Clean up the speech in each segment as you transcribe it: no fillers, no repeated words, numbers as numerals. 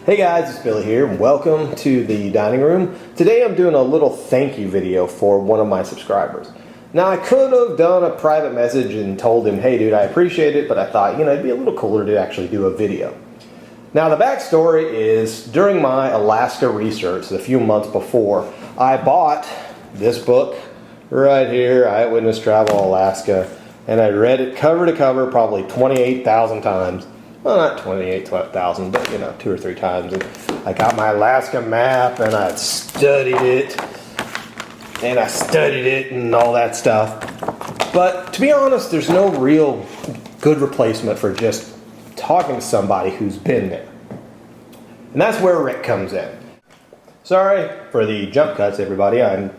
Hey guys, it's Billy here, and welcome to the dining room. Today I'm doing a little thank you video for one of my subscribers. Now I could have done a private message and told him, hey dude, I appreciate it, but I thought, it'd be a little cooler to actually do a video. Now the backstory is, during my Alaska research a few months before, I bought this book right here, Eyewitness Travel Alaska, and I read it cover to cover probably 28,000 times. Well, not 28,000, but 2 or 3 times. And I got my Alaska map and I studied it. And all that stuff. But to be honest, there's no real good replacement for just talking to somebody who's been there. And that's where Rick comes in. Sorry for the jump cuts, everybody. I'm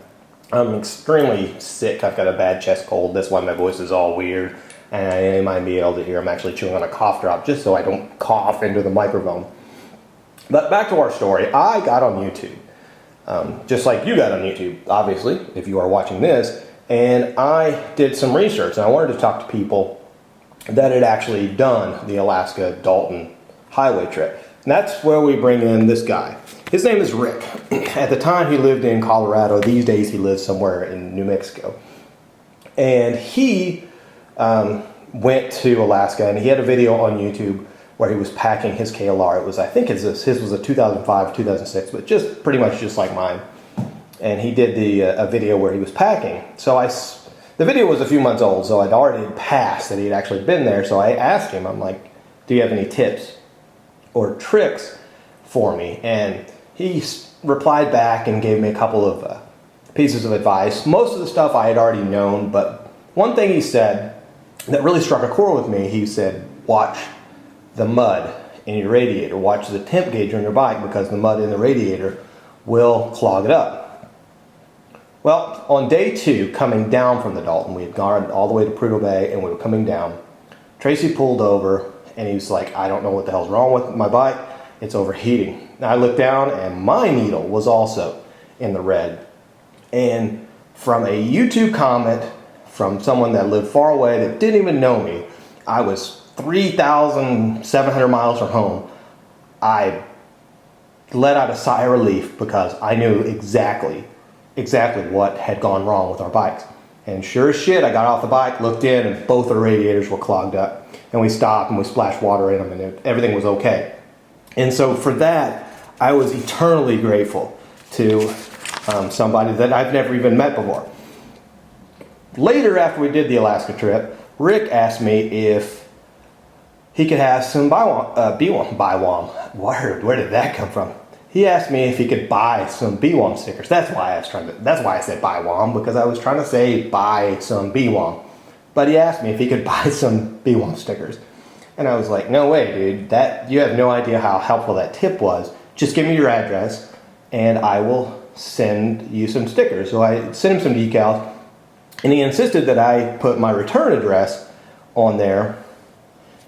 extremely sick. I've got a bad chest cold. That's why my voice is all weird. And you might be able to hear I'm actually chewing on a cough drop just so I don't cough into the microphone. But back to our story. I got on YouTube, just like you got on YouTube, obviously, if you are watching this. And I did some research, and I wanted to talk to people that had actually done the Alaska Dalton highway trip. And that's where we bring in this guy. His name is Rick. At the time, he lived in Colorado. These days, he lives somewhere in New Mexico. And he went to Alaska, and he had a video on YouTube where he was packing his KLR. It was, I think his was a 2005, 2006, but just pretty much just like mine. And he did a video where he was packing. So the video was a few months old, so I'd already passed that he'd actually been there. So I asked him, I'm like, do you have any tips or tricks for me? And he replied back and gave me a couple of pieces of advice. Most of the stuff I had already known, but one thing he said that really struck a chord with me, he said, watch the mud in your radiator. Watch the temp gauge on your bike, because the mud in the radiator will clog it up. Well, on day 2, coming down from the Dalton, we had gone all the way to Prudhoe Bay and we were coming down. Tracy pulled over and he was like, I don't know what the hell's wrong with my bike. It's overheating. Now I looked down and my needle was also in the red. And from a YouTube comment from someone that lived far away that didn't even know me, I was 3,700 miles from home. I let out a sigh of relief because I knew exactly what had gone wrong with our bikes. And sure as shit, I got off the bike, looked in, and both our radiators were clogged up. And we stopped and we splashed water in them, and everything was okay. And so for that, I was eternally grateful to somebody that I've never even met before. Later, after we did the Alaska trip, Rick asked me if he could have some BWOM. Where did that come from? He asked me if he could buy some BWOM stickers. That's why I said BWOM, because I was trying to say buy some BWOM. But he asked me if he could buy some BWOM stickers. And I was like, no way, dude. You have no idea how helpful that tip was. Just give me your address and I will send you some stickers. So I sent him some decals. And he insisted that I put my return address on there.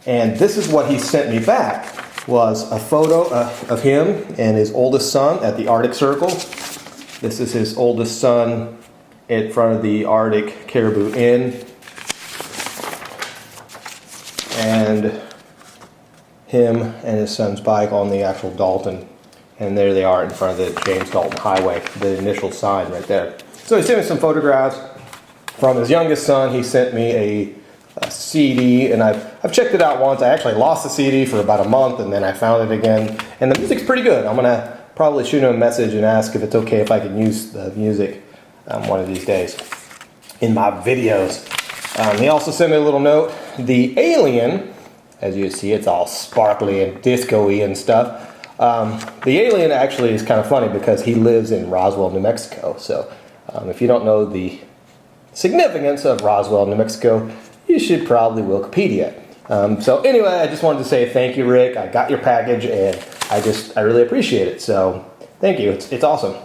And this is what he sent me back, was a photo of him and his oldest son at the Arctic Circle. This is his oldest son in front of the Arctic Caribou Inn. And him and his son's bike on the actual Dalton. And there they are in front of the James Dalton Highway, the initial sign right there. So he sent me some photographs. From his youngest son, he sent me a CD, and I've checked it out once. I actually lost the CD for about a month, and then I found it again. And the music's pretty good. I'm going to probably shoot him a message and ask if it's okay if I can use the music one of these days in my videos. He also sent me a little note. The alien, as you see, it's all sparkly and disco-y and stuff. The alien actually is kind of funny because he lives in Roswell, New Mexico. So if you don't know the significance of Roswell, New Mexico, you should probably Wikipedia. So anyway, I just wanted to say thank you, Rick. I got your package and I really appreciate it. So thank you. It's awesome.